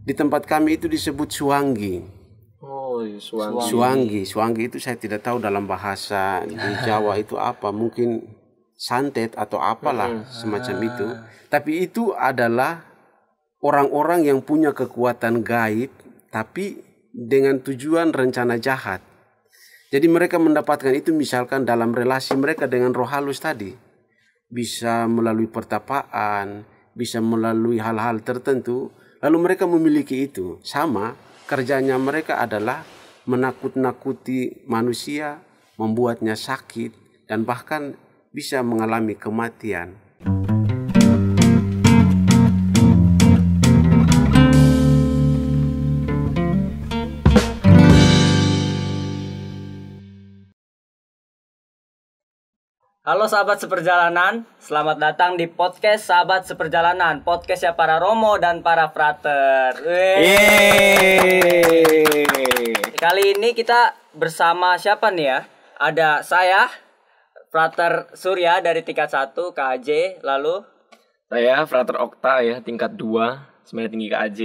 Di tempat kami itu disebut suanggi. Oh, suanggi. Suanggi itu saya tidak tahu dalam bahasa di Jawa itu apa, mungkin santet atau apalah semacam itu. Tapi itu adalah orang-orang yang punya kekuatan gaib tapi dengan tujuan rencana jahat. Jadi mereka mendapatkan itu misalkan dalam relasi mereka dengan roh halus tadi. Bisa melalui pertapaan, bisa melalui hal-hal tertentu. Lalu mereka memiliki itu. Sama, kerjanya mereka adalah menakut-nakuti manusia, membuatnya sakit, dan bahkan bisa mengalami kematian. Halo sahabat seperjalanan, selamat datang di podcast Sahabat Seperjalanan, podcastnya para Romo dan para Frater. Kali ini kita bersama siapa nih ya? Ada saya, Frater Surya dari tingkat 1 KAJ, lalu saya Frater Okta ya, tingkat 2 Semangat Tinggi KAJ.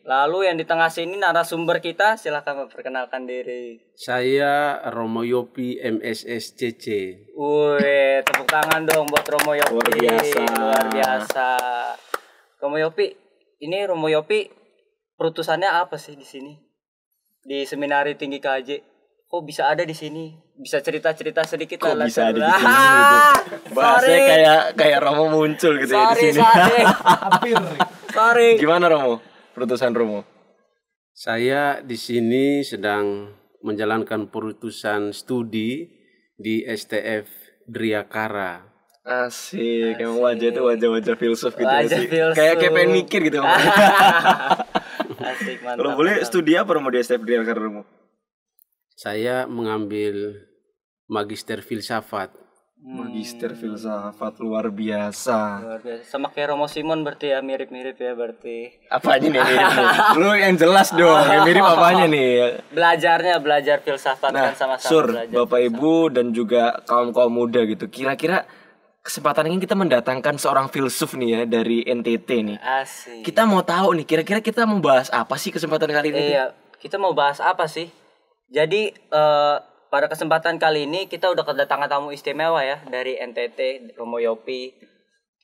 Lalu yang di tengah sini narasumber kita, silakan memperkenalkan diri. Saya Romo Yopi MSSCC. Wih, tepuk tangan dong buat Romo Yopi. Luar biasa. Luar biasa. Romo Yopi, ini Romo Yopi perutusannya apa sih di sini? Di Seminari Tinggi KAJ. Kok bisa ada di sini? Bisa cerita-cerita sedikit Kok lah. bisa ada di sini gitu. Bahasanya kayak Romo muncul gitu ya di sini. Sorry. Gimana Romo? Perutusan Romo? Saya di sini sedang menjalankan perutusan studi di STF Driakara. Asik. Emang wajah itu wajah-wajah filsuf gitu Wajah sih. filsuf. Kayak pengen mikir gitu. Asik, mantap. Kalau boleh studi apa Romo di STF Driakara Romo? Saya mengambil Magister Filsafat. Magister filsafat luar biasa. Luar biasa. Sama kayak Romo Simon berarti ya, mirip-mirip ya berarti. Apanya nih mirip nih? Lu yang jelas dong, yang mirip apanya nih? Belajar filsafat Nah, kan sama-sama Sur, belajar. Bapak Ibu dan juga kaum-kaum muda gitu. Kira-kira kesempatan ini kita mendatangkan seorang filsuf nih ya dari NTT nih. Asik. Kita mau tahu nih, kira-kira kita mau bahas apa sih kesempatan kali ini? Iya, kita mau bahas apa sih? Jadi pada kesempatan kali ini kita udah kedatangan tamu istimewa ya dari NTT, Romo Yopi.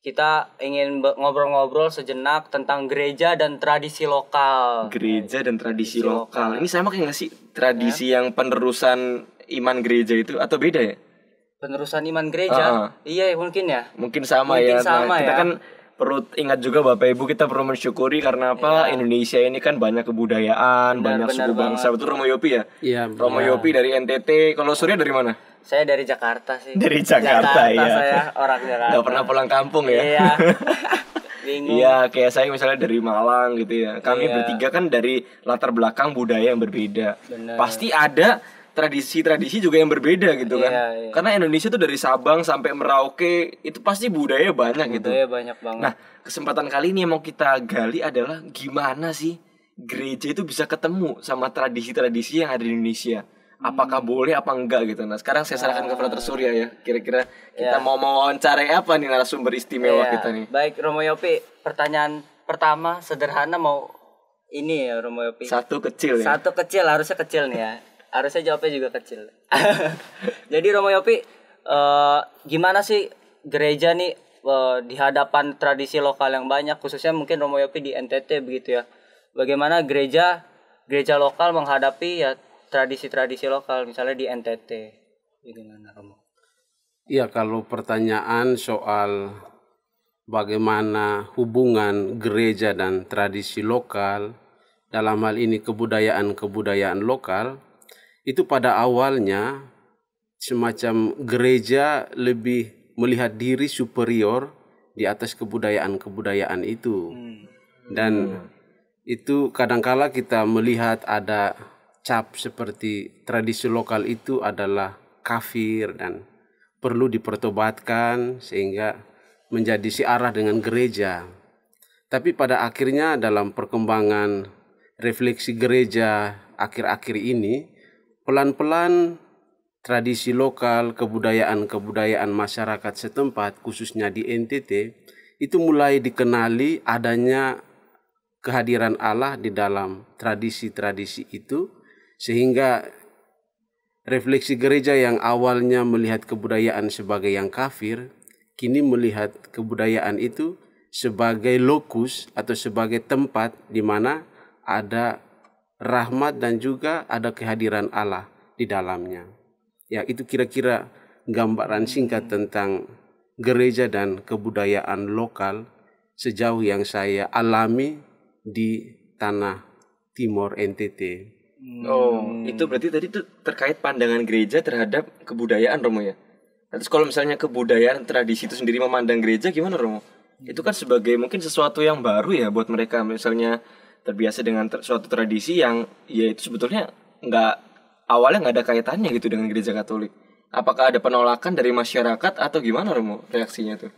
Kita ingin ngobrol-ngobrol sejenak tentang gereja dan tradisi lokal. Gereja dan tradisi lokal. Ini sama kayak nggak sih tradisi yang penerusan iman gereja itu atau beda ya? Penerusan iman gereja? Iya mungkin ya. Mungkin sama Mungkin ya. sama Kita ya. kan perlu ingat juga Bapak Ibu, kita perlu mensyukuri karena apa? Iya. Indonesia ini kan banyak kebudayaan, Benar, banyak suku benar bangsa. Betul Romo Yopi ya? Iya, Romo Yopi dari NTT. Kalau Surya dari mana? Saya dari Jakarta sih. Dari Jakarta, ya. Saya orang Jakarta. Nggak pernah pulang kampung ya? Iya. Bingung. Iya, kayak saya misalnya dari Malang gitu ya. Kami Iya. bertiga kan dari latar belakang budaya yang berbeda. Benar. Pasti ada tradisi-tradisi juga yang berbeda gitu kan. Iya, iya. Karena Indonesia tuh dari Sabang sampai Merauke itu pasti budaya banyak gitu. Budaya banyak banget. Nah, kesempatan kali ini yang mau kita gali adalah gimana sih gereja itu bisa ketemu sama tradisi-tradisi yang ada di Indonesia. Apakah boleh apa enggak gitu. Nah, sekarang saya serahkan ke Frater Surya ya. Kira-kira kita mau wawancara apa nih narasumber istimewa Iya. kita nih. Baik Romo Yopi, pertanyaan pertama sederhana mau ini ya Romo Yopi. Satu kecil ya. Satu kecil, harusnya kecil nih ya. Harusnya jawabnya juga kecil. Jadi Romo Yopi, gimana sih gereja nih di hadapan tradisi lokal yang banyak, khususnya mungkin Romo Yopi di NTT begitu ya. Bagaimana gereja lokal menghadapi ya tradisi-tradisi lokal misalnya di NTT. Gimana Romo? Iya, kalau pertanyaan soal bagaimana hubungan gereja dan tradisi lokal, dalam hal ini kebudayaan lokal, itu pada awalnya semacam gereja lebih melihat diri superior di atas kebudayaan itu. Dan itu kadangkala kita melihat ada cap seperti tradisi lokal itu adalah kafir dan perlu dipertobatkan sehingga menjadi searah dengan gereja. Tapi pada akhirnya dalam perkembangan refleksi gereja akhir-akhir ini, pelan-pelan tradisi lokal, kebudayaan masyarakat setempat, khususnya di NTT, itu mulai dikenali adanya kehadiran Allah di dalam tradisi-tradisi itu, sehingga refleksi gereja yang awalnya melihat kebudayaan sebagai yang kafir, kini melihat kebudayaan itu sebagai lokus atau sebagai tempat di mana ada rahmat dan juga ada kehadiran Allah di dalamnya. Ya, itu kira-kira gambaran singkat tentang gereja dan kebudayaan lokal sejauh yang saya alami di tanah Timor NTT. Oh, itu berarti tadi tuh terkait pandangan gereja terhadap kebudayaan, Romo ya. Terus kalau misalnya kebudayaan tradisi itu sendiri memandang gereja gimana, Romo? Itu kan sebagai mungkin sesuatu yang baru ya buat mereka. Misalnya terbiasa dengan suatu tradisi yang ya itu sebetulnya awalnya nggak ada kaitannya gitu dengan gereja Katolik. Apakah ada penolakan dari masyarakat atau gimana, Romo, reaksinya tuh?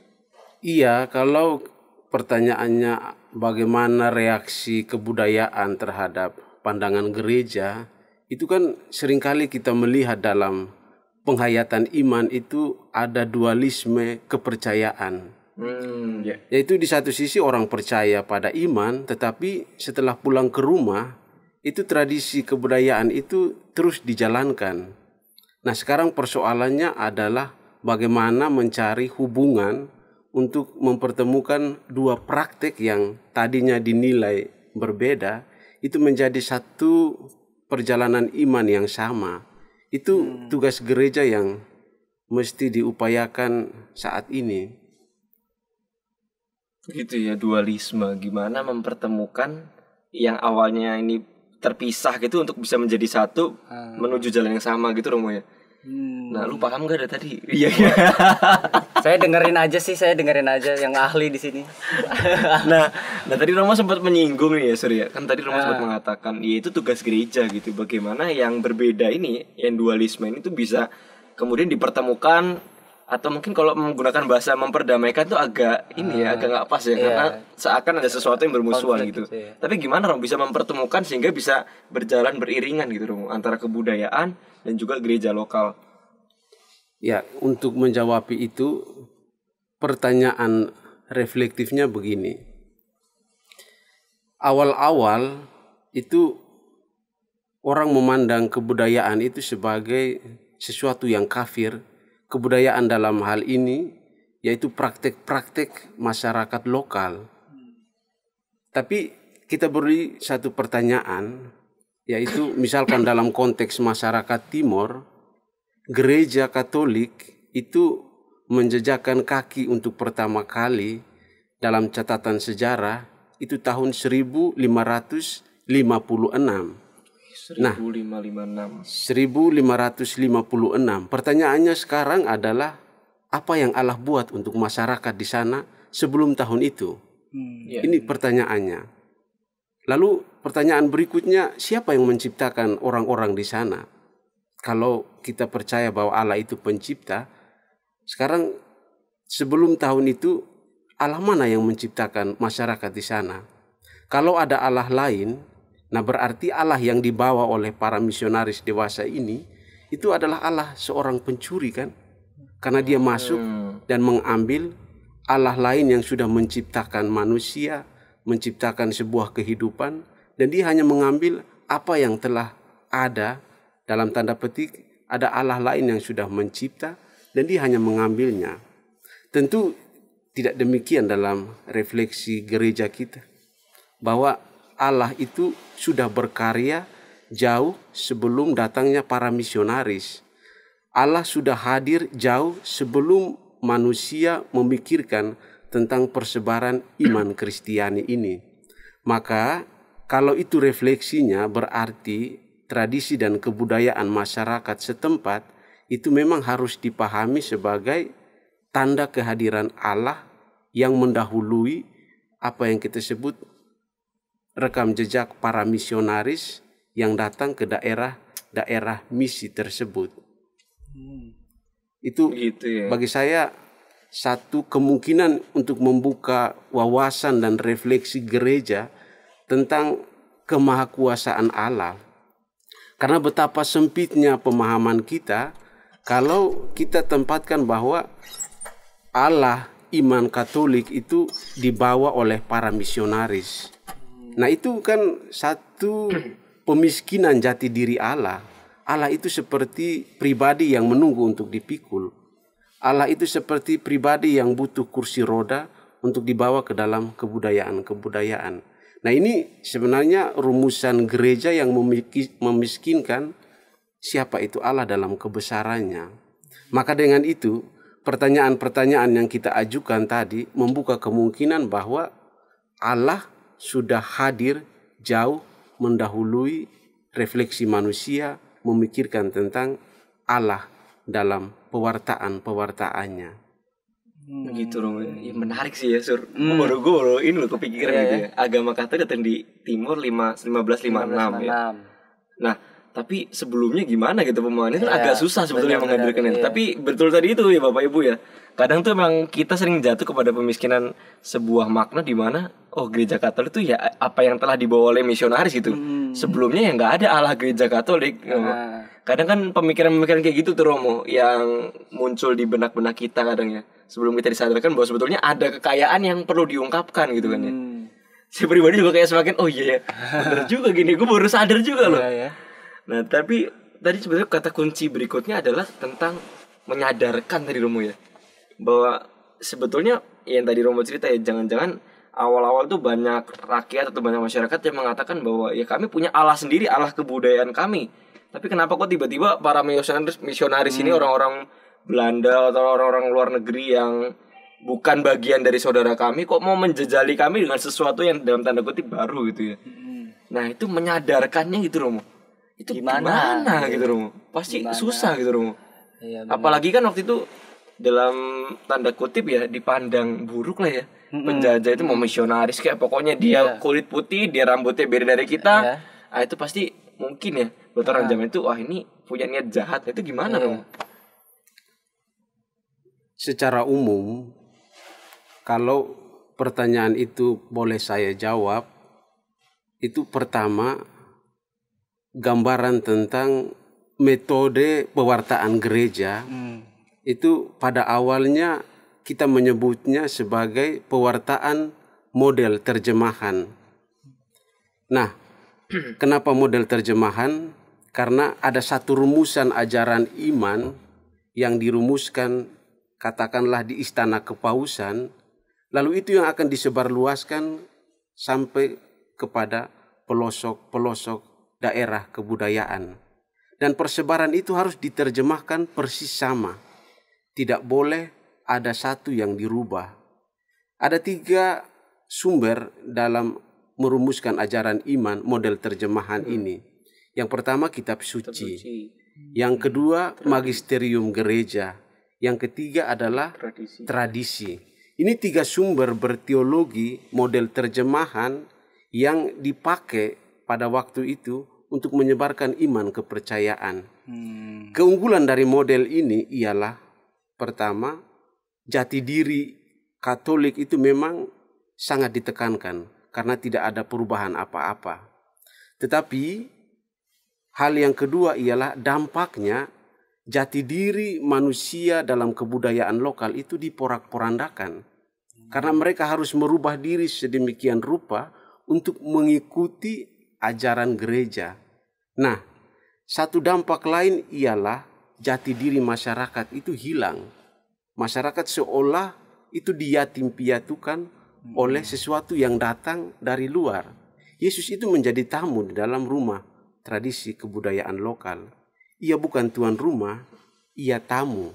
Iya, kalau pertanyaannya bagaimana reaksi kebudayaan terhadap pandangan gereja, itu kan seringkali kita melihat dalam penghayatan iman itu ada dualisme kepercayaan. Yaitu di satu sisi orang percaya pada iman, tetapi setelah pulang ke rumah, itu tradisi kebudayaan itu terus dijalankan. Nah, sekarang persoalannya adalah bagaimana mencari hubungan untuk mempertemukan dua praktek yang tadinya dinilai berbeda, itu menjadi satu perjalanan iman yang sama. Itu tugas gereja yang mesti diupayakan saat ini. Gitu ya, dualisme. Gimana mempertemukan yang awalnya ini terpisah gitu untuk bisa menjadi satu menuju jalan yang sama gitu, Romo ya. Nah, lu paham gak dari tadi? Iya. Saya dengerin aja yang ahli di sini. nah tadi Romo sempat menyinggung nih ya, Surya. Kan tadi Romo sempat mengatakan, ya itu tugas gereja gitu. Bagaimana yang berbeda ini, yang dualisme ini tuh bisa kemudian dipertemukan, atau mungkin kalau menggunakan bahasa memperdamaikan tuh agak nggak pas ya, karena seakan ada sesuatu yang bermusuhan gitu. Tapi gimana Romo bisa mempertemukan sehingga bisa berjalan beriringan gitu, Romo, antara kebudayaan dan juga gereja lokal? Ya, untuk menjawab itu pertanyaan reflektifnya begini. Awal-awal itu orang memandang kebudayaan itu sebagai sesuatu yang kafir. Kebudayaan dalam hal ini yaitu praktek-praktek masyarakat lokal. Tapi kita beri satu pertanyaan, yaitu misalkan dalam konteks masyarakat Timor, gereja Katolik itu menjejakkan kaki untuk pertama kali dalam catatan sejarah itu tahun 1556. Nah, 1556. Pertanyaannya sekarang adalah apa yang Allah buat untuk masyarakat di sana sebelum tahun itu? Ini pertanyaannya. Lalu pertanyaan berikutnya, siapa yang menciptakan orang-orang di sana? Kalau kita percaya bahwa Allah itu pencipta, sekarang sebelum tahun itu Allah mana yang menciptakan masyarakat di sana? Kalau ada Allah lain, nah berarti Allah yang dibawa oleh para misionaris dewasa ini itu adalah Allah seorang pencuri kan? Karena dia masuk dan mengambil Allah lain yang sudah menciptakan manusia, menciptakan sebuah kehidupan, dan dia hanya mengambil apa yang telah ada, dalam tanda petik ada Allah lain yang sudah mencipta dan dia hanya mengambilnya. Tentu tidak demikian dalam refleksi gereja kita, bahwa Allah itu sudah berkarya jauh sebelum datangnya para misionaris. Allah sudah hadir jauh sebelum manusia memikirkan tentang persebaran iman Kristiani ini. Maka kalau itu refleksinya, berarti tradisi dan kebudayaan masyarakat setempat itu memang harus dipahami sebagai tanda kehadiran Allah yang mendahului apa yang kita sebut rekam jejak para misionaris yang datang ke daerah misi tersebut. Itu gitu ya. Bagi saya satu kemungkinan untuk membuka wawasan dan refleksi gereja tentang kemahakuasaan Allah. Karena betapa sempitnya pemahaman kita kalau kita tempatkan bahwa Allah iman Katolik itu dibawa oleh para misionaris. Nah itu kan satu pemiskinan jati diri Allah. Allah itu seperti pribadi yang menunggu untuk dipikul. Allah itu seperti pribadi yang butuh kursi roda untuk dibawa ke dalam kebudayaan-kebudayaan. Nah ini sebenarnya rumusan gereja yang memiskinkan siapa itu Allah dalam kebesarannya. Maka dengan itu pertanyaan-pertanyaan yang kita ajukan tadi membuka kemungkinan bahwa Allah sudah hadir jauh mendahului refleksi manusia memikirkan tentang Allah dalam pewartaannya. Gitu loh. Ya menarik sih ya, Sur. Baru ini loh kepikiran gitu ya. Agama Katolik datang di Timur 1556 ya. Nah, tapi sebelumnya gimana gitu pemahamannya itu agak susah sebetulnya menghadirkannya. Tapi betul tadi itu ya Bapak Ibu ya. Kadang tuh emang kita sering jatuh kepada pemiskinan sebuah makna di mana gereja Katolik itu ya apa yang telah dibawa oleh misionaris gitu. Sebelumnya ya nggak ada Allah gereja Katolik. Kadang kan pemikiran-pemikiran kayak gitu tuh Romo yang muncul di benak-benak kita kadang ya. Sebelum kita disadarkan bahwa sebetulnya ada kekayaan yang perlu diungkapkan gitu kan ya. Saya pribadi juga kayak semakin iya ya bener juga gini, gue baru sadar juga loh. Nah tapi tadi sebenarnya kata kunci berikutnya adalah tentang menyadarkan tadi Romo ya, bahwa sebetulnya yang tadi Romo cerita ya, jangan-jangan awal-awal tuh banyak rakyat atau banyak masyarakat yang mengatakan bahwa ya kami punya Allah sendiri, Allah kebudayaan kami. Tapi kenapa kok tiba-tiba para misionaris ini orang-orang Belanda atau orang-orang luar negeri yang bukan bagian dari saudara kami kok mau menjejali kami dengan sesuatu yang dalam tanda kutip baru gitu ya. Nah itu menyadarkannya gitu Romo. Itu gimana gitu Romo. Pasti susah gitu Romo. Iya, apalagi kan waktu itu dalam tanda kutip ya dipandang buruk lah ya. Penjajah itu mau misionaris kayak pokoknya dia kulit putih, dia rambutnya beda dari kita. Ah itu pasti mungkin ya buat orang zaman itu ini punya niat jahat. Itu gimana Romo? Secara umum kalau pertanyaan itu boleh saya jawab, itu pertama gambaran tentang metode pewartaan gereja. Itu pada awalnya kita menyebutnya sebagai pewartaan model terjemahan. Nah, kenapa model terjemahan? Karena ada satu rumusan ajaran iman yang dirumuskan katakanlah di istana kepausan, lalu itu yang akan disebarluaskan sampai kepada pelosok-pelosok daerah kebudayaan. Dan persebaran itu harus diterjemahkan persis sama. Tidak boleh ada satu yang dirubah. Ada 3 sumber dalam merumuskan ajaran iman model terjemahan ini. Yang pertama kitab suci. Yang kedua magisterium gereja. Yang ketiga adalah tradisi. Ini 3 sumber berteologi model terjemahan yang dipakai pada waktu itu untuk menyebarkan iman kepercayaan. Keunggulan dari model ini ialah pertama, jati diri Katolik itu memang sangat ditekankan karena tidak ada perubahan apa-apa. Tetapi hal yang kedua ialah dampaknya jati diri manusia dalam kebudayaan lokal itu diporak-porandakan. Karena mereka harus merubah diri sedemikian rupa untuk mengikuti ajaran gereja. Nah, satu dampak lain ialah jati diri masyarakat itu hilang. Masyarakat seolah itu diyatim piatukan oleh sesuatu yang datang dari luar. Yesus itu menjadi tamu di dalam rumah tradisi kebudayaan lokal. Ia bukan tuan rumah, ia tamu.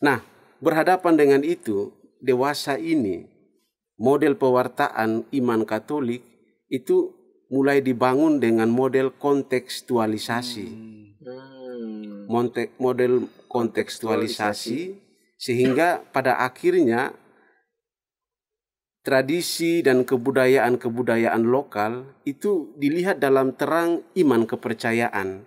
Nah, berhadapan dengan itu, dewasa ini, model pewartaan iman Katolik itu mulai dibangun dengan model kontekstualisasi. Model kontekstualisasi sehingga pada akhirnya tradisi dan kebudayaan-kebudayaan lokal itu dilihat dalam terang iman kepercayaan.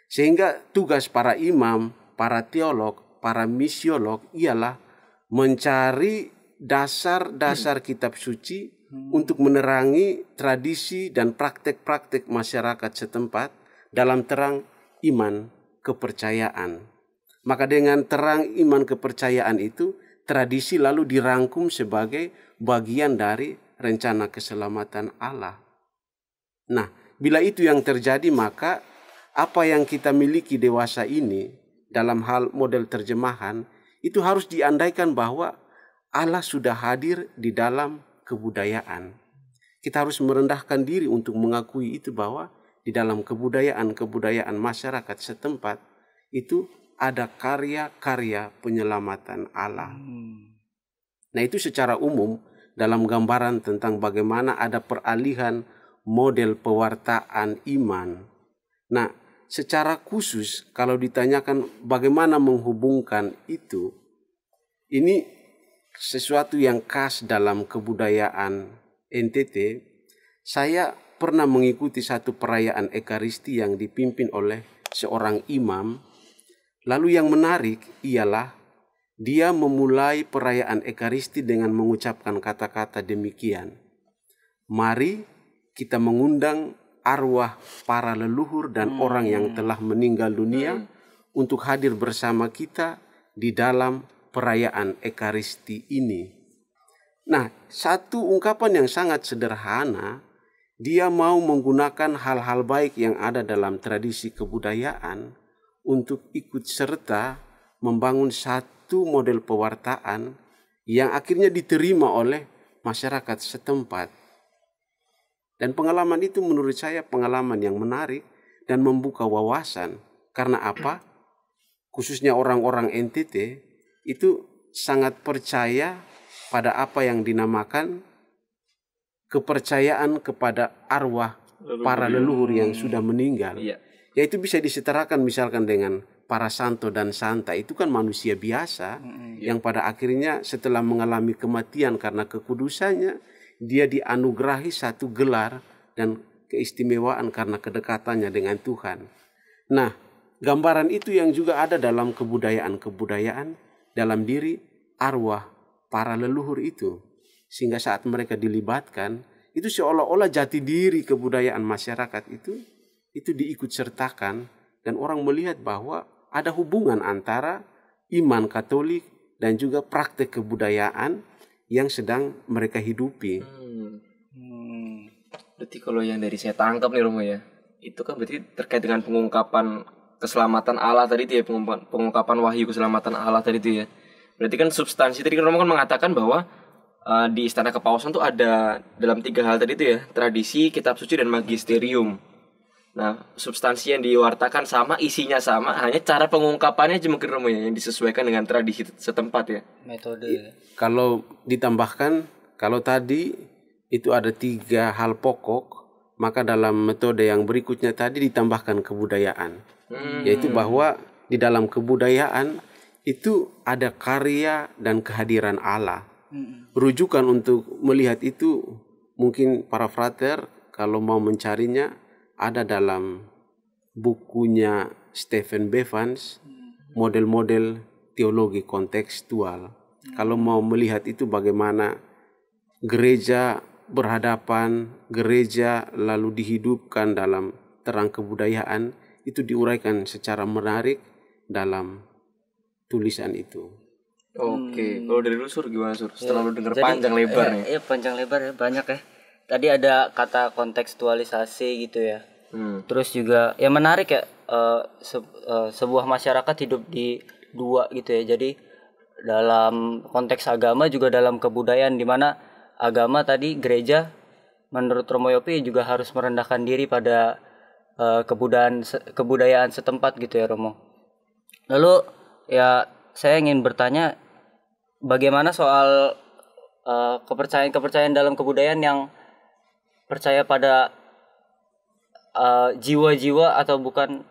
Sehingga tugas para imam, para teolog, para misiolog ialah mencari dasar-dasar kitab suci untuk menerangi tradisi dan praktek-praktek masyarakat setempat dalam terang iman kepercayaan. Maka dengan terang iman kepercayaan itu, tradisi lalu dirangkum sebagai bagian dari rencana keselamatan Allah. Nah, bila itu yang terjadi, maka apa yang kita miliki dewasa ini dalam hal model terjemahan itu harus diandaikan bahwa Allah sudah hadir di dalam kebudayaan. Kita harus merendahkan diri untuk mengakui itu, bahwa di dalam kebudayaan masyarakat setempat itu ada karya-karya penyelamatan Allah. Nah, itu secara umum dalam gambaran tentang bagaimana ada peralihan model pewartaan iman. Nah, secara khusus kalau ditanyakan bagaimana menghubungkan itu, ini sesuatu yang khas dalam kebudayaan NTT. Saya pernah mengikuti satu perayaan Ekaristi yang dipimpin oleh seorang imam. Lalu yang menarik ialah dia memulai perayaan Ekaristi dengan mengucapkan kata-kata demikian. Mari kita mengundang arwah para leluhur dan orang yang telah meninggal dunia untuk hadir bersama kita di dalam perayaan Ekaristi ini. Nah, satu ungkapan yang sangat sederhana, dia mau menggunakan hal-hal baik yang ada dalam tradisi kebudayaan untuk ikut serta membangun satu model pewartaan yang akhirnya diterima oleh masyarakat setempat. Dan pengalaman itu menurut saya pengalaman yang menarik dan membuka wawasan. Karena apa? Khususnya orang-orang NTT itu sangat percaya pada apa yang dinamakan kepercayaan kepada arwah para leluhur yang sudah meninggal. Yaitu bisa disetarakan misalkan dengan para santo dan santa. Itu kan manusia biasa yang pada akhirnya setelah mengalami kematian karena kekudusannya, dia dianugerahi satu gelar dan keistimewaan karena kedekatannya dengan Tuhan. Nah, gambaran itu yang juga ada dalam kebudayaan-kebudayaan dalam diri arwah para leluhur itu. Sehingga saat mereka dilibatkan, itu seolah-olah jati diri kebudayaan masyarakat itu diikut sertakan, dan orang melihat bahwa ada hubungan antara iman Katolik dan juga praktek kebudayaan yang sedang mereka hidupi. Berarti kalau yang dari saya tangkap nih Romo ya, itu kan berarti terkait dengan pengungkapan keselamatan Allah tadi itu ya, pengungkapan wahyu keselamatan Allah tadi itu ya. Berarti kan substansi tadi kan Romo kan mengatakan bahwa di Istana Kepausan tuh ada dalam 3 hal tadi itu ya, tradisi, kitab suci, dan magisterium. Nah, substansi yang diwartakan sama, isinya sama, hanya cara pengungkapannya aja mungkin Romo ya, yang disesuaikan dengan tradisi setempat ya. Metode. Kalau ditambahkan, kalau tadi itu ada 3 hal pokok, maka dalam metode yang berikutnya tadi ditambahkan kebudayaan. Yaitu bahwa di dalam kebudayaan itu ada karya dan kehadiran Allah. Rujukan untuk melihat itu mungkin para frater kalau mau mencarinya ada dalam bukunya Stephen Bevans, model-model teologi kontekstual. Kalau mau melihat itu bagaimana gereja berhadapan, gereja lalu dihidupkan dalam terang kebudayaan, itu diuraikan secara menarik dalam tulisan itu. Oke, kalau dari lu Sur gimana Sur? Setelah lu denger panjang lebar nih. Iya, panjang lebar ya, banyak ya. Tadi ada kata kontekstualisasi gitu ya. Terus juga ya menarik ya, sebuah masyarakat hidup di 2 gitu ya. Jadi dalam konteks agama juga dalam kebudayaan, di mana agama tadi gereja menurut Romo Yopi juga harus merendahkan diri pada kebudayaan setempat gitu ya Romo. Lalu ya saya ingin bertanya bagaimana soal kepercayaan dalam kebudayaan yang percaya pada jiwa-jiwa atau bukan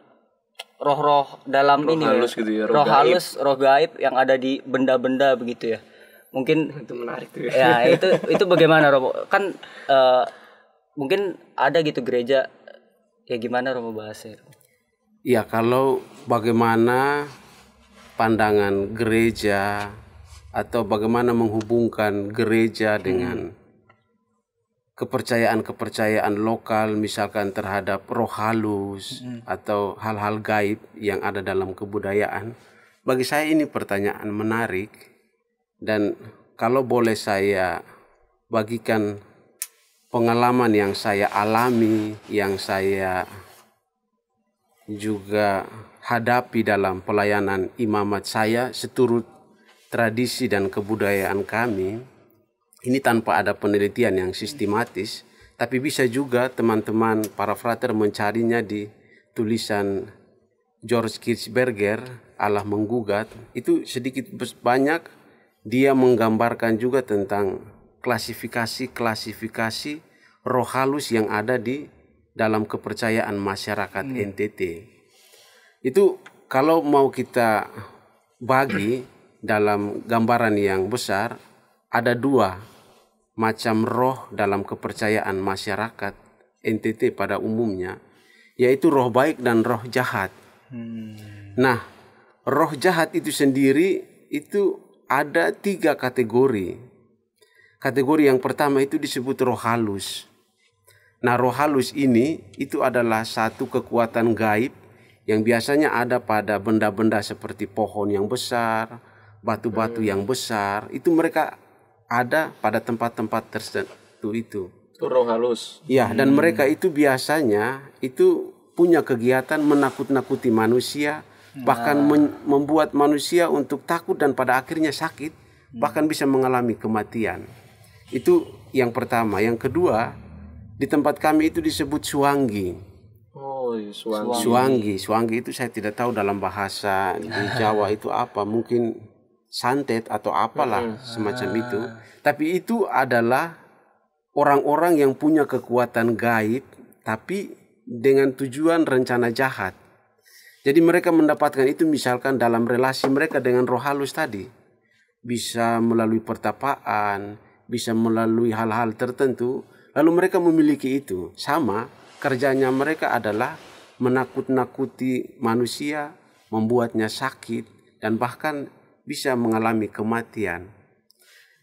roh-roh dalam roh ini halus ya. Gitu ya, roh gaib. Halus, roh gaib yang ada di benda-benda begitu ya. Mungkin itu menarik tuh ya. Ya itu bagaimana Romo? Kan mungkin ada gitu gereja, ya gimana Romo bahasnya? Ya, kalau bagaimana pandangan gereja atau bagaimana menghubungkan gereja dengan kepercayaan-kepercayaan lokal, misalkan terhadap roh halus atau hal-hal gaib yang ada dalam kebudayaan. Bagi saya ini pertanyaan menarik, dan kalau boleh saya bagikan pengalaman yang saya alami, yang saya juga hadapi dalam pelayanan imamat saya seturut tradisi dan kebudayaan kami, ini tanpa ada penelitian yang sistematis, tapi bisa juga teman-teman para frater mencarinya di tulisan George Kirchberger, Allah Menggugat. Itu sedikit banyak dia menggambarkan juga tentang klasifikasi roh halus yang ada di dalam kepercayaan masyarakat NTT. Itu kalau mau kita bagi dalam gambaran yang besar, ada dua macam roh dalam kepercayaan masyarakat NTT pada umumnya, yaitu roh baik dan roh jahat. Nah, roh jahat itu sendiri itu ada 3 kategori. Kategori yang pertama itu disebut roh halus. Nah, roh halus ini itu adalah satu kekuatan gaib yang biasanya ada pada benda-benda seperti pohon yang besar, batu-batu yang besar. Itu mereka ada pada tempat-tempat tertentu itu. Itu roh halus. Ya, dan mereka itu biasanya itu punya kegiatan menakut-nakuti manusia, bahkan membuat manusia untuk takut dan pada akhirnya sakit, bahkan bisa mengalami kematian. Itu yang pertama. Yang kedua, di tempat kami itu disebut suanggi. Oh, suanggi. Suanggi itu saya tidak tahu dalam bahasa di Jawa itu apa, mungkin santet atau apalah semacam itu. Tapi itu adalah orang-orang yang punya kekuatan gaib, tapi dengan tujuan rencana jahat. Jadi mereka mendapatkan itu misalkan dalam relasi mereka dengan roh halus tadi. Bisa melalui pertapaan, bisa melalui hal-hal tertentu. Lalu mereka memiliki itu. Sama, kerjanya mereka adalah menakut-nakuti manusia, membuatnya sakit, dan bahkan bisa mengalami kematian.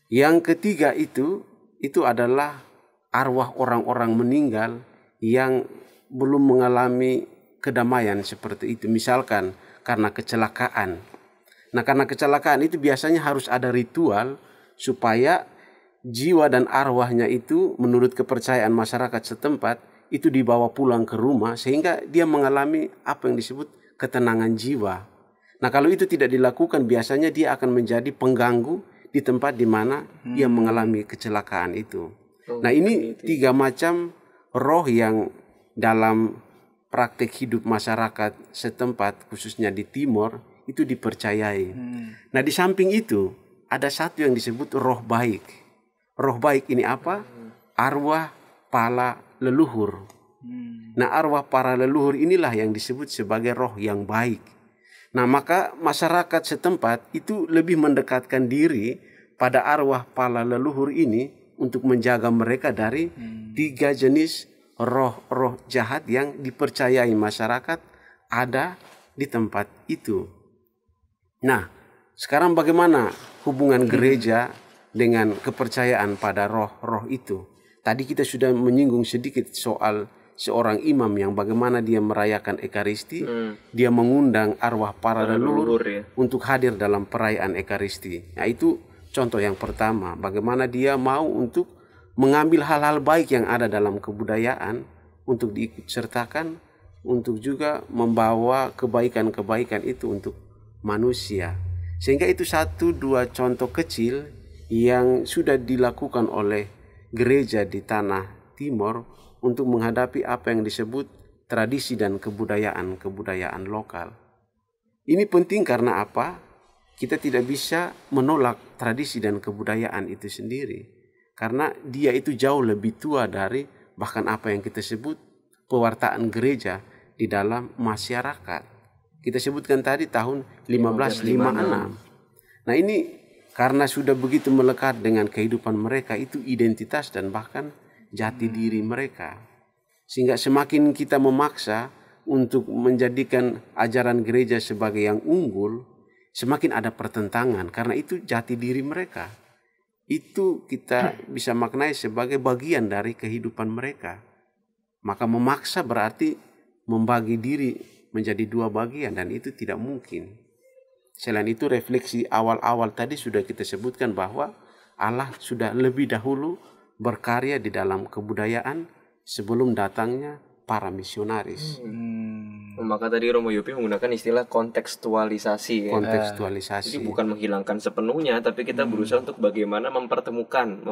Yang ketiga itu adalah arwah orang-orang meninggal yang belum mengalami kedamaian seperti itu. Misalkan karena kecelakaan. Nah, karena kecelakaan itu biasanya harus ada ritual supaya jiwa dan arwahnya itu menurut kepercayaan masyarakat setempat itu dibawa pulang ke rumah sehingga dia mengalami apa yang disebut ketenangan jiwa. Nah, kalau itu tidak dilakukan biasanya dia akan menjadi pengganggu di tempat di mana dia mengalami kecelakaan itu. Nah, ini 3 macam roh yang dalam praktek hidup masyarakat setempat khususnya di Timor itu dipercayai. Nah, di samping itu ada satu yang disebut roh baik. Roh baik ini apa? Arwah para leluhur. Nah, arwah para leluhur inilah yang disebut sebagai roh yang baik. Nah, maka masyarakat setempat itu lebih mendekatkan diri pada arwah para leluhur ini untuk menjaga mereka dari 3 jenis roh-roh jahat yang dipercayai masyarakat ada di tempat itu. Nah, sekarang bagaimana hubungan gereja dengan kepercayaan pada roh-roh itu? Tadi kita sudah menyinggung sedikit soal seorang imam yang bagaimana dia merayakan Ekaristi, dia mengundang arwah para leluhur ya, untuk hadir dalam perayaan Ekaristi. Nah, itu contoh yang pertama, bagaimana dia mau untuk mengambil hal-hal baik yang ada dalam kebudayaan untuk diikutsertakan, untuk juga membawa kebaikan-kebaikan itu untuk manusia. Sehingga itu 1-2 contoh kecil yang sudah dilakukan oleh gereja di tanah Timor untuk menghadapi apa yang disebut tradisi dan kebudayaan lokal. Ini penting karena apa? Kita tidak bisa menolak tradisi dan kebudayaan itu sendiri. Karena dia itu jauh lebih tua dari bahkan apa yang kita sebut pewartaan gereja di dalam masyarakat. Kita sebutkan tadi tahun 1556. Nah, ini karena sudah begitu melekat dengan kehidupan mereka, itu identitas dan bahkan jati diri mereka. Sehingga semakin kita memaksa untuk menjadikan ajaran gereja sebagai yang unggul, semakin ada pertentangan karena itu jati diri mereka. Itu kita bisa maknai sebagai bagian dari kehidupan mereka. Maka memaksa berarti membagi diri menjadi 2 bagian dan itu tidak mungkin. Selain itu refleksi awal-awal tadi sudah kita sebutkan bahwa Allah sudah lebih dahulu berkarya di dalam kebudayaan sebelum datangnya para misionaris. Maka tadi Romo Yopi menggunakan istilah kontekstualisasi. Kontekstualisasi. Jadi bukan menghilangkan sepenuhnya, tapi kita berusaha untuk bagaimana mempertemukan,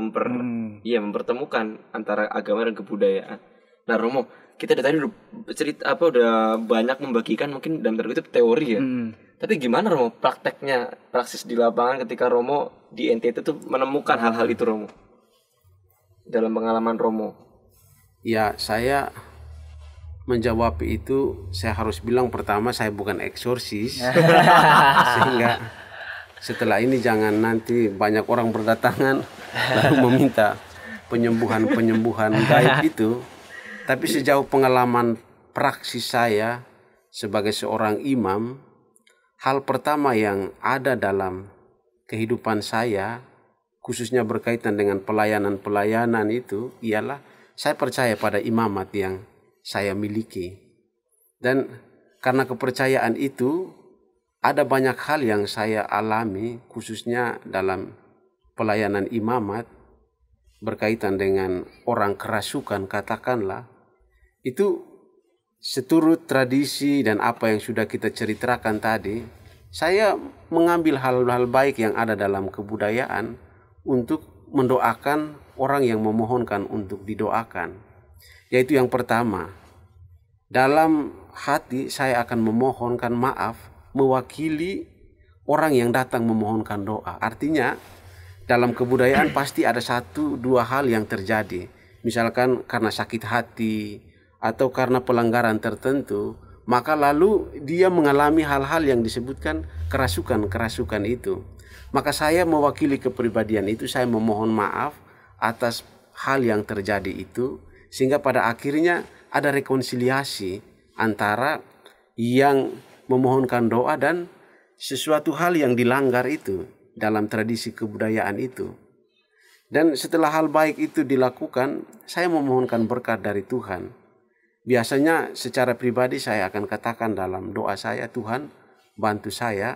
mempertemukan antara agama dan kebudayaan. Nah Romo, kita dari tadi udah cerita udah banyak membagikan mungkin dalam tanda kutip teori ya. Tapi gimana Romo prakteknya, praksis di lapangan ketika Romo di NTT tuh menemukan hal-hal itu Romo? Dalam pengalaman Romo. Ya, saya menjawab itu, saya harus bilang pertama saya bukan eksorsis. Sehingga setelah ini jangan nanti banyak orang berdatangan lalu meminta penyembuhan gaib itu. Tapi sejauh pengalaman praksis saya sebagai seorang imam, hal pertama yang ada dalam kehidupan saya, khususnya berkaitan dengan pelayanan-pelayanan itu, ialah saya percaya pada imamat yang saya miliki. Dan karena kepercayaan itu, ada banyak hal yang saya alami, khususnya dalam pelayanan imamat, berkaitan dengan orang kerasukan katakanlah, itu seturut tradisi dan apa yang sudah kita ceritakan tadi, saya mengambil hal-hal baik yang ada dalam kebudayaan untuk mendoakan orang yang memohonkan untuk didoakan. Yaitu yang pertama, dalam hati saya akan memohonkan maaf mewakili orang yang datang memohonkan doa. Artinya dalam kebudayaan pasti ada 1-2 hal yang terjadi. Misalkan karena sakit hati atau karena pelanggaran tertentu, maka lalu dia mengalami hal-hal yang disebutkan kerasukan itu. Maka saya mewakili kepribadian itu, saya memohon maaf atas hal yang terjadi itu, sehingga pada akhirnya ada rekonsiliasi antara yang memohonkan doa dan sesuatu hal yang dilanggar itu dalam tradisi kebudayaan itu. Dan setelah hal baik itu dilakukan, saya memohonkan berkat dari Tuhan. Biasanya secara pribadi saya akan katakan dalam doa saya, Tuhan bantu saya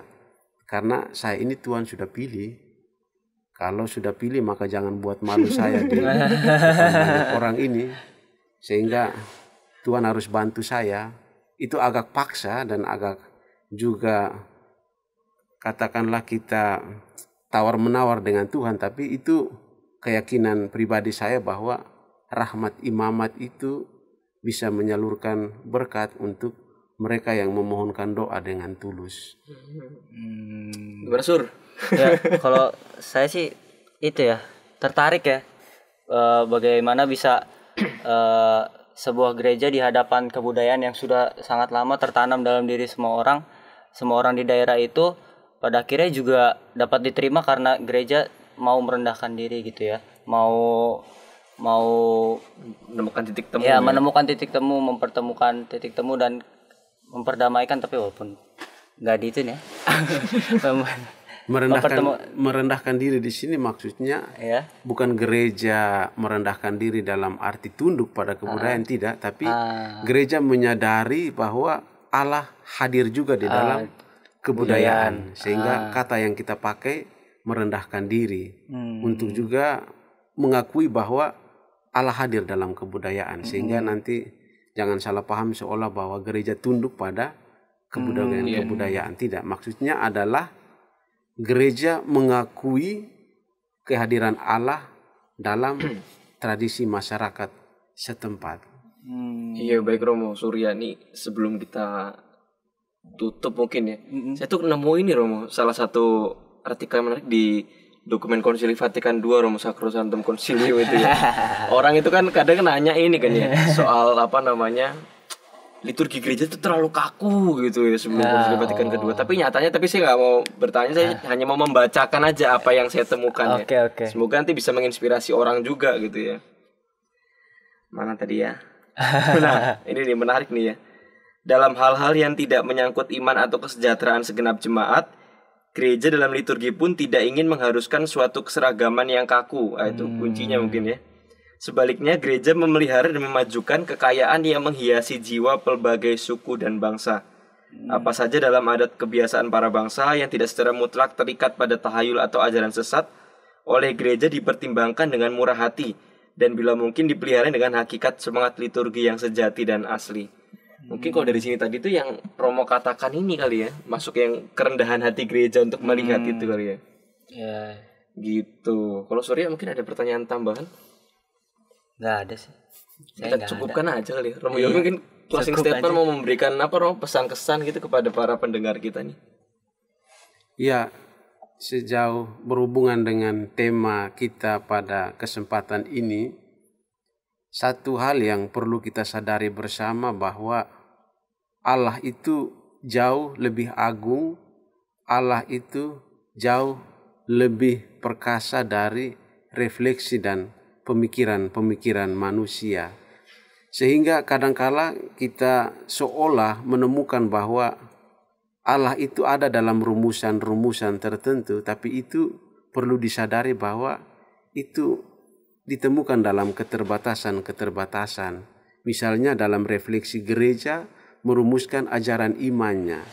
karena saya ini Tuhan sudah pilih. Kalau sudah pilih maka jangan buat malu saya di depan orang ini. Sehingga Tuhan harus bantu saya. Itu agak paksa dan agak juga katakanlah kita tawar-menawar dengan Tuhan. Tapi itu keyakinan pribadi saya bahwa rahmat imamat itu bisa menyalurkan berkat untuk mereka yang memohonkan doa dengan tulus. Bersur. Ya, kalau saya sih itu ya tertarik ya bagaimana bisa sebuah gereja di hadapan kebudayaan yang sudah sangat lama tertanam dalam diri semua orang di daerah itu pada akhirnya juga dapat diterima karena gereja mau merendahkan diri gitu ya, mau menemukan titik temu. Ya, menemukan titik temu, mempertemukan titik temu dan memperdamaikan, tapi walaupun nggak di itu ya. Merendahkan diri di sini maksudnya ya. Bukan gereja merendahkan diri dalam arti tunduk pada kebudayaan, tidak, tapi gereja menyadari bahwa Allah hadir juga di dalam kebudayaan, sehingga kata yang kita pakai merendahkan diri untuk juga mengakui bahwa Allah hadir dalam kebudayaan, sehingga nanti jangan salah paham seolah bahwa gereja tunduk pada kebudayaan. Tidak, maksudnya adalah gereja mengakui kehadiran Allah dalam tradisi masyarakat setempat. Iya, baik Romo Suryani, sebelum kita tutup mungkin ya. Saya tuh nemu ini Romo, salah satu artikel menarik di dokumen Konsili Vatikan II, Romo Sacrosanctum Concilium itu ya. Orang itu kan kadang nanya ini kan ya, soal liturgi gereja itu terlalu kaku gitu ya sebelum Konsili Vatikan II. Tapi nyatanya, saya nggak mau bertanya, saya hanya mau membacakan aja apa yang saya temukan ya. Semoga nanti bisa menginspirasi orang juga gitu ya. Mana tadi ya? Nah, ini nih menarik nih ya. Dalam hal-hal yang tidak menyangkut iman atau kesejahteraan segenap jemaat, gereja dalam liturgi pun tidak ingin mengharuskan suatu keseragaman yang kaku. Itu kuncinya mungkin ya. Sebaliknya, gereja memelihara dan memajukan kekayaan yang menghiasi jiwa pelbagai suku dan bangsa. Apa saja dalam adat kebiasaan para bangsa yang tidak secara mutlak terikat pada tahayul atau ajaran sesat, oleh gereja dipertimbangkan dengan murah hati dan bila mungkin dipelihara dengan hakikat semangat liturgi yang sejati dan asli. Mungkin kalau dari sini tadi tuh yang Romo katakan ini kali ya, masuk yang kerendahan hati gereja untuk melihat itu kali ya. Ya, Gitu. Kalau Surya mungkin ada pertanyaan tambahan? nggak ada sih. Saya Kita nggak cukupkan aja kali ya. Romo Iya. Yopi mungkin closing Cukup statement aja. mau memberikan apa Romo, pesan-kesan gitu kepada para pendengar kita nih. Ya, sejauh berhubungan dengan tema kita pada kesempatan ini, satu hal yang perlu kita sadari bersama bahwa Allah itu jauh lebih agung, Allah itu jauh lebih perkasa dari refleksi dan pemikiran-pemikiran manusia. Sehingga kadangkala kita seolah menemukan bahwa Allah itu ada dalam rumusan-rumusan tertentu, tapi itu perlu disadari bahwa itu ditemukan dalam keterbatasan-keterbatasan. Misalnya dalam refleksi gereja merumuskan ajaran imannya.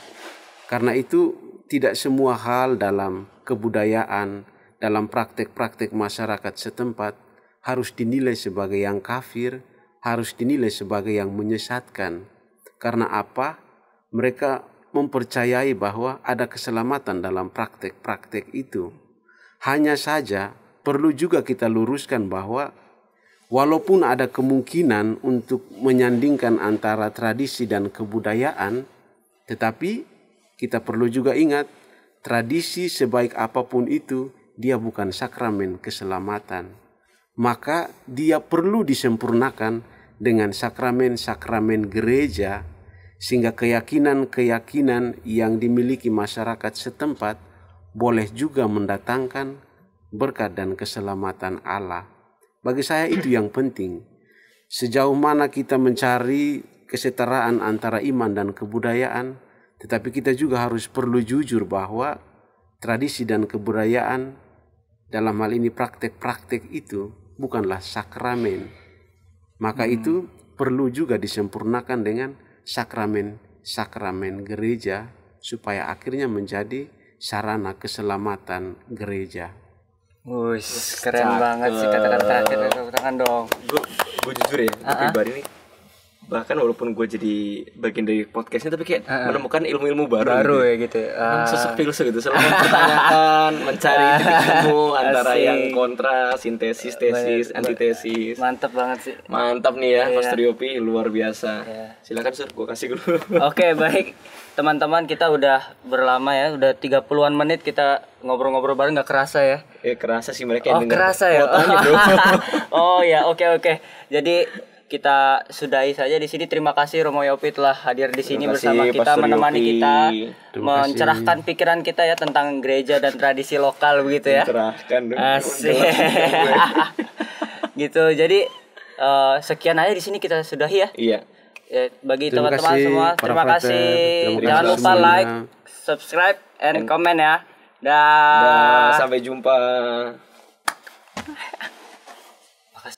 Karena itu tidak semua hal dalam kebudayaan, dalam praktek-praktek masyarakat setempat harus dinilai sebagai yang kafir, harus dinilai sebagai yang menyesatkan. Karena apa? Mereka mempercayai bahwa ada keselamatan dalam praktek-praktek itu. Hanya saja perlu juga kita luruskan bahwa walaupun ada kemungkinan untuk menyandingkan antara tradisi dan kebudayaan, tetapi kita perlu juga ingat, tradisi sebaik apapun itu, dia bukan sakramen keselamatan. Maka dia perlu disempurnakan dengan sakramen-sakramen gereja, sehingga keyakinan-keyakinan yang dimiliki masyarakat setempat boleh juga mendatangkan berkat dan keselamatan Allah. Bagi saya itu yang penting. Sejauh mana kita mencari kesetaraan antara iman dan kebudayaan, tetapi kita juga harus perlu jujur bahwa tradisi dan kebudayaan dalam hal ini praktek-praktek itu bukanlah sakramen. Maka itu perlu juga disempurnakan dengan sakramen-sakramen gereja supaya akhirnya menjadi sarana keselamatan gereja. Wus, keren banget sih kata-kata terakhir. Tepuk tangan dong. Gue jujur ya, pribadi nih, bahkan walaupun gue jadi bagian dari podcastnya, tapi kayak menemukan ilmu-ilmu baru gitu. Sosok filsuf gitu, selalu mempertanyakan, mencari titik temu antara Asik. yang kontra, sintesis, tesis, antitesis. Mantap banget sih. Mantap nih ya, Pastor Yopi, luar biasa. Silakan Sur, gue kasih dulu. Oke, baik. Teman-teman, kita udah berlama ya, udah 30-an menit kita ngobrol-ngobrol bareng, nggak kerasa ya. Kerasa sih mereka yang Oh, dengar. kerasa ya. Kuotanya, bro. Oh ya, oke. Jadi kita sudahi saja di sini. Terima kasih Romo Yopi telah hadir di sini Terima bersama kasih, kita, Pastor menemani Yopi. kita, Terima mencerahkan pikiran kita ya tentang gereja dan tradisi lokal begitu ya. Cerahkan dong. Asik. Gitu. Jadi sekian aja di sini kita sudahi ya. Iya. Ya, bagi Terima teman-teman kasih, semua, para terima frater. kasih. Terima Jangan kasih lupa semuanya. like, subscribe, and comment ya. Dah, Dah. sampai jumpa.